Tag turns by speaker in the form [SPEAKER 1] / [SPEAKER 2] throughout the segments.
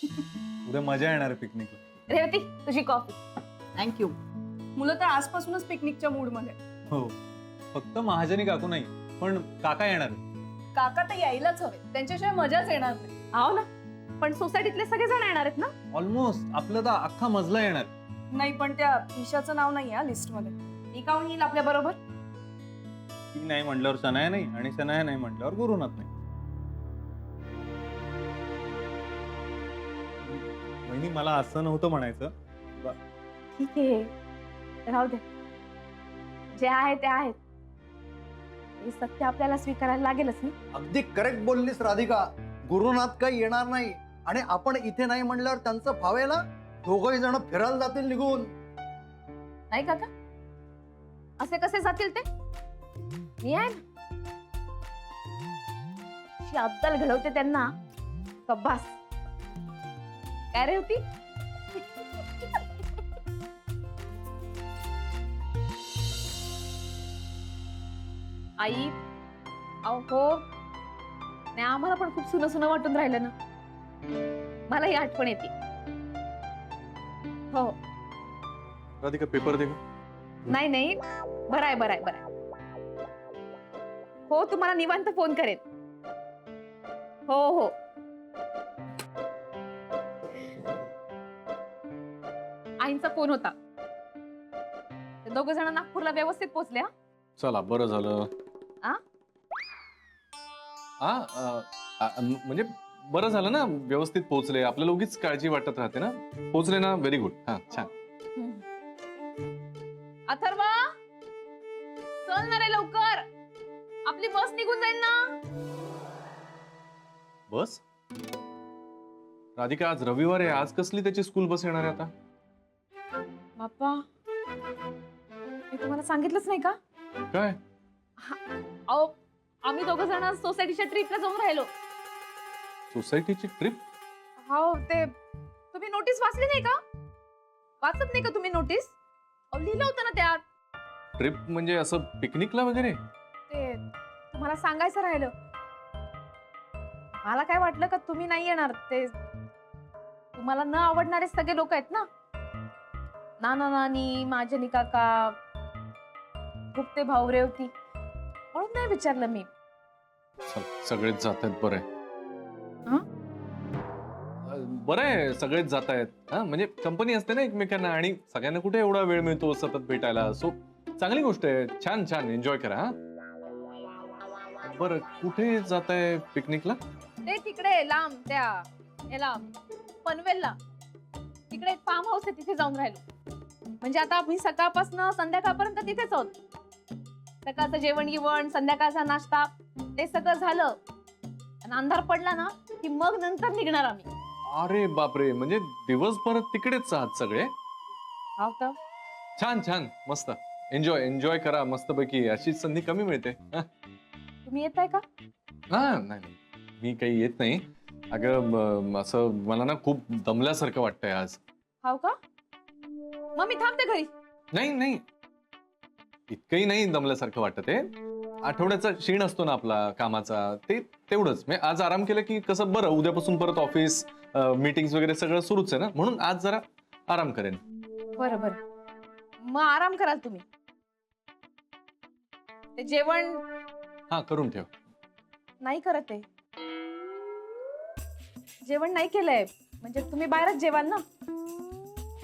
[SPEAKER 1] उद्या मजा येणार पिकनिकला.
[SPEAKER 2] रेवती तुझी कॉफी.
[SPEAKER 3] थँक्यू.
[SPEAKER 4] मुलं तर आजपासूनच पिकनिकच्या मूड मध्ये.
[SPEAKER 1] हो, फक्त महाजनी काकू नाही, पण काका येणार.
[SPEAKER 4] काका तर यायलाच हवे, त्यांच्याशिवाय मजाच येणार नाही.
[SPEAKER 2] आहो ना, पण सोसायटीतले सगळे जण येणार आहेत ना.
[SPEAKER 1] ऑलमोस्ट आपलं तर अख्खा मजला येणार.
[SPEAKER 4] नाही, पण त्या ईशाचं नाव नाही या लिस्ट मध्ये.
[SPEAKER 2] ती काऊन येईल आपल्या बरोबर?
[SPEAKER 1] ती नाही म्हटल्यावर सनाया नाही, आणि सनाया नाही म्हटल्यावर गुरुनाथ नाही. वहिनी, मला असं नव्हतं म्हणायचं.
[SPEAKER 2] ठीक आहे, राहू दे. जे आहे ते आहेत. हे सत्य आपल्याला स्वीकारायला लागेलच ना.
[SPEAKER 5] अगदी करेक्ट बोललीस राधिका. गुरुनाथ काही येणार नाही, आणि आपण इथे नाही म्हणल्यावर त्यांचं फावेला दोघही जण फिरायला जातील निघून.
[SPEAKER 2] नाही काका, असे कसे जातील ते? मी आहे ना. अशी अद्दल घडवते त्यांना. कब्बास. काय रे होती? आई, अहो नाही, आम्हाला पण खूप सुन सुन वाटून राहिलं ना. मला ही आठवण येते. हो.
[SPEAKER 1] राधिका, पेपर दे.
[SPEAKER 2] नाही नाही, बराय बराय बराय. हो, तुम्हाला निवांत फोन करेन. हो हो. आईंचा फोन होता. दोघ जण नागपूरला व्यवस्थित पोहोचले.
[SPEAKER 6] चला, बरं झालं.
[SPEAKER 2] आ?
[SPEAKER 6] म्हणजे बरं झालं ना, व्यवस्थित पोहोचले. आपल्याला उगीच काळजी वाटत राहते ना. पोहोचले ना, व्हेरी गुड. हा, छान.
[SPEAKER 2] अथर्वा, चल ना रे लवकर. आपली बस निघून जाईल ना.
[SPEAKER 6] बस? राधिका, आज रविवार आहे. आज कसली त्याची स्कूल बस येणार आहे आता?
[SPEAKER 2] बाप्पा, मी तुम्हाला सांगितलंच नाही का?
[SPEAKER 6] काय?
[SPEAKER 2] अहो, आम्ही दोघ जण सोसायटीच्या ट्रिपला जाऊन राहिलो.
[SPEAKER 6] सोसायटीची ट्रिप?
[SPEAKER 2] हो, ते तुम्ही नोटीस वाचली नाही का? वाचत नाही का तुम्ही नोटीस? लिहिलं होतं ना त्यात.
[SPEAKER 6] ट्रिप म्हणजे असं पिकनिकला वगैरे?
[SPEAKER 2] ते तुम्हाला सांगायचं राहिलं. मला काय वाटलं का तुम्ही नाही येणार. ते तुम्हाला न आवडणारे सगळे लोक आहेत ना. नाना नानी, महाजनी काका, गुप्ते भाऊ, रेवती, म्हणून नाही विचारलं मी.
[SPEAKER 6] सगळेच जात आहेत. बरं आहे. बरं आहे, सगळेच जात आहेत. हा, म्हणजे कंपनी असते ना एकमेकांना, आणि सगळ्यांना कुठे एवढा वेळ मिळतो सतत भेटायला. सो चांगली गोष्ट आहे. छान छान, एन्जॉय करा. हा, बरं, कुठे जात आहे पिकनिकला?
[SPEAKER 2] ते तिकडे लांब, त्या याला पनवेलला. तिकडे एक फार्म हाऊस आहे, तिथे जाऊन राहिलो. म्हणजे आता आम्ही सकाळपासून संध्याकाळपर्यंत तिथेच आहोत. सकाळचं जेवण गिवण, संध्याकाळचा नाश्ता, ते सगळं झालं आणि अंधार पडला ना की मग नंतर निघणार आम्ही.
[SPEAKER 6] अरे बापरे, म्हणजे दिवसभर तिकडेच आहात सगळे?
[SPEAKER 2] हा तर.
[SPEAKER 6] छान छान, मस्त. एन्जॉय एन्जॉय करा मस्तपैकी. अशी संधी कमी मिळते.
[SPEAKER 2] तुम्ही येताय का?
[SPEAKER 6] हा, नाही, मी काही येत नाही. अगं, असं मला ना खूप दमल्यासारखं वाटतंय आज.
[SPEAKER 2] हाव का? मग मी थांबते घरी.
[SPEAKER 6] नाही नाही, इतकंही नाही दमल्यासारखं वाटत आहे. आठवड्याचा क्षीण असतो ना आपला कामाचा, ते तेवढंच. म्हणजे आज आराम केलं की कसं बरं, उद्यापासून परत ऑफिस, मीटिंग्स वगैरे सगळं सुरूच आहे ना, म्हणून आज जरा आराम करेन.
[SPEAKER 2] बरं बरं, मग आराम कराल तुम्ही. ते जेवण
[SPEAKER 6] हा, करून ठेव.
[SPEAKER 2] नाही करत आहे. जेवण नाही केलंय म्हणजे तुम्ही बाहेरच जेवाल ना.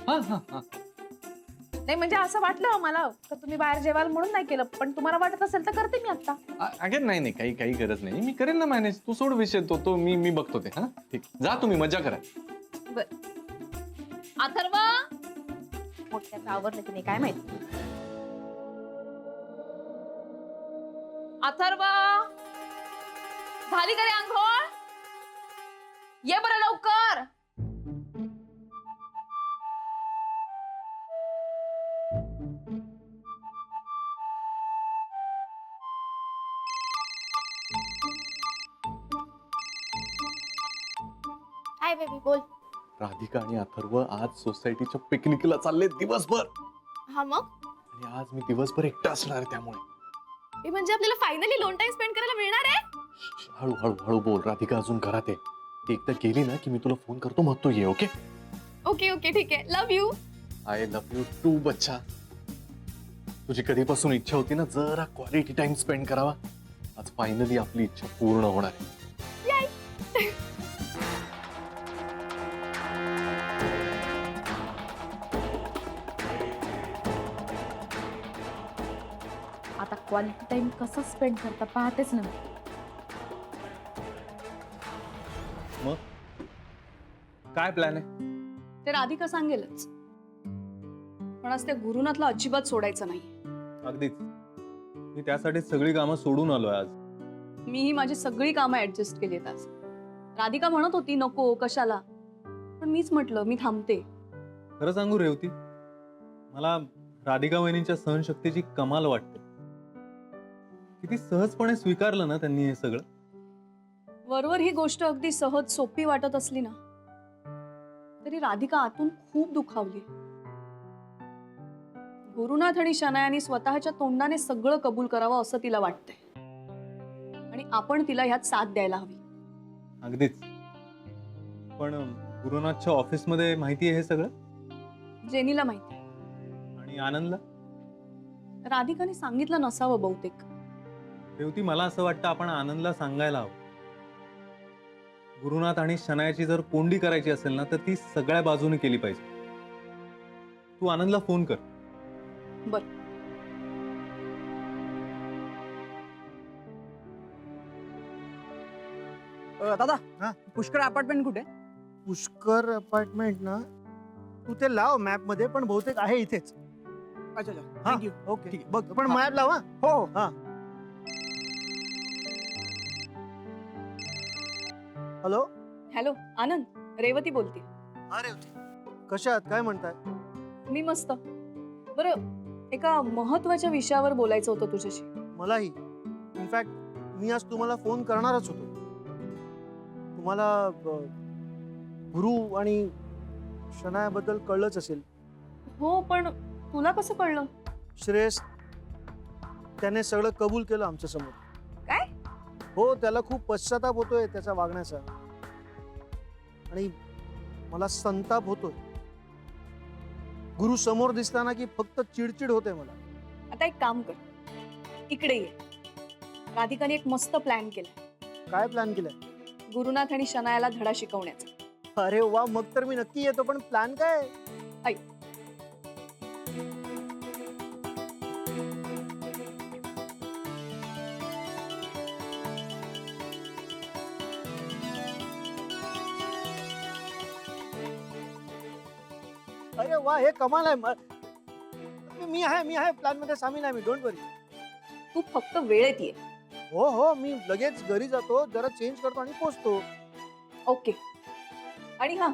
[SPEAKER 6] हा हा हा.
[SPEAKER 2] नाही म्हणजे असं वाटलं मला का तुम्ही बाहेर जेवाल म्हणून नाही केलं, पण तुम्हाला वाटत असेल तर करते मी आता.
[SPEAKER 6] अगेन नाही नाही, काही काही गरज नाही. मी करेन ना मॅनेज. तू सोड विषय, तो मी बघतो ते. हा, ठीक. जा तुम्ही, मजा करा.
[SPEAKER 2] बर. अथर्वा, मोठ्याचं आवरलं की नाही काय माहिती. अथर्वा, झाली का रे आंघोळ? ये बरं लवकर.
[SPEAKER 7] हाय बेबी, बोल.
[SPEAKER 6] राधिका आणि अथर्व आज सोसायटीच्या पिकनिकला चालले दिवसभर.
[SPEAKER 7] हा मग?
[SPEAKER 6] आणि आज मी दिवसभर एकटा असणार आहे, त्यामुळे
[SPEAKER 7] म्हणजे आपल्याला फायनली लोन टाइम स्पेंड करायला मिळणार आहे.
[SPEAKER 6] हळू हळू हळू बोल राधिका, अजून घरात आहे. ती एकदा गेली ना की मी तुला फोन करतो, मग तू ये. ओके?
[SPEAKER 7] ओके ओके ठीक आहे. Love you.
[SPEAKER 6] I love you too बच्चा. तुझी कधीपासून इच्छा होती ना जरा क्वालिटी टाइम स्पेंड करावा, आज फायनली आपली इच्छा पूर्ण होणार आहे.
[SPEAKER 2] आता क्वालिटी टाइम कसं स्पेंड करता पाहतेच ना.
[SPEAKER 1] मग काय प्लॅन आहे?
[SPEAKER 4] ते राधिका सांगेलच, पण आज त्या गुरुनाथला अजिबात सोडायचं नाही.
[SPEAKER 1] अगदीच. मी त्यासाठी सगळी कामं सोडून आलोय आज.
[SPEAKER 4] मीही माझी सगळी कामं ऍडजस्ट केली आज. राधिका म्हणत होती नको कशाला, पण मीच म्हटलं मी थांबते.
[SPEAKER 1] खरं सांगू रेवती, मला राधिका वहिनींच्या सहनशक्तीची कमाल वाटते. किती सहजपणे स्वीकारलं ना त्यांनी हे सगळं.
[SPEAKER 4] वरवर ही गोष्ट अगदी सहज सोपी वाटत असली ना, तरी राधिका आतून खूप दुखावली. गुरुनाथ आणि शनायानी स्वतःच्या तोंडाने सगळं कबूल करावं असं तिला वाटतंय, आणि आपण तिला ह्यात साथ द्यायला हवी.
[SPEAKER 1] अगदीच. पण गुरुनाथच्या ऑफिसमध्ये माहिती आहे हे सगळं?
[SPEAKER 4] जेनीला माहिती,
[SPEAKER 1] आणि आनंदला?
[SPEAKER 4] राधिकाने सांगितलं नसावं बहुतेक.
[SPEAKER 1] रेवती, मला असं वाटतं आपण आनंदला सांगायला हवं. गुरुनाथ आणि शनायाची जर कोंडी करायची असेल ना, तर ती सगळ्या बाजूने केली पाहिजे. तू आनंदला फोन कर.
[SPEAKER 4] बर.
[SPEAKER 3] दादा
[SPEAKER 5] हा?
[SPEAKER 3] पुष्कर अपार्टमेंट कुठे?
[SPEAKER 5] पुष्कर अपार्टमेंट ना, तू ते लाव मॅप मध्ये, पण बहुतेक आहे इथेच.
[SPEAKER 3] अच्छा अच्छा
[SPEAKER 5] हा,
[SPEAKER 3] थँक्यू.
[SPEAKER 5] ओके
[SPEAKER 3] ठीक आहे.
[SPEAKER 5] बघ, पण मॅप लाव हा.
[SPEAKER 3] हो
[SPEAKER 5] हा. हॅलो.
[SPEAKER 4] हॅलो आनंद, रेवती बोलते.
[SPEAKER 5] अरे कशा आहात, काय म्हणताय?
[SPEAKER 4] मी मस्त. बरं, एका महत्वाच्या विषयावर बोलायचं होतं तुझ्याशी.
[SPEAKER 5] मलाही. इनफॅक्ट मी आज तुम्हाला फोन करणारच होतो. तुम्हाला गुरु आणि शनायाबद्दल कळलंच असेल.
[SPEAKER 4] हो, पण तुला कसं कळलं?
[SPEAKER 5] श्रेयस, त्याने सगळं कबूल केलं आमच्या समोर.
[SPEAKER 4] काय?
[SPEAKER 5] हो, त्याला खूप पश्चाताप होतोय त्याच्या वागण्याचा, आणि मला संताप होतोय. गुरु समोर दिसताना की फक्त चिडचिड होते मला.
[SPEAKER 4] आता एक काम कर, इकडे ये. राधिकाने एक मस्त प्लॅन केलाय.
[SPEAKER 5] काय प्लॅन केलाय?
[SPEAKER 4] गुरुनाथ आणि शनायाला धडा शिकवण्याचा.
[SPEAKER 5] अरे वा, मग तर मी नक्की येतो. पण प्लॅन काय?
[SPEAKER 4] ऐक.
[SPEAKER 5] अरे वा, हे कमाल आहे. मी आहे प्लॅन मध्ये सामील आहे मी. डोंट वरी.
[SPEAKER 4] तू फक्त वेळेत ये.
[SPEAKER 5] हो हो, मी लगेच घरी जातो, जरा चेंज करतो आणि पोहोचतो.
[SPEAKER 4] ओके. आणि हा,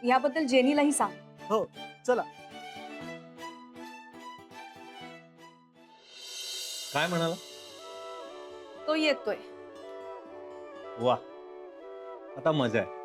[SPEAKER 4] याबद्दल जेनीलाही सांग.
[SPEAKER 5] हो, चला.
[SPEAKER 1] काय म्हणाला?
[SPEAKER 4] तो येतोय.
[SPEAKER 1] वा, आता मजा आहे.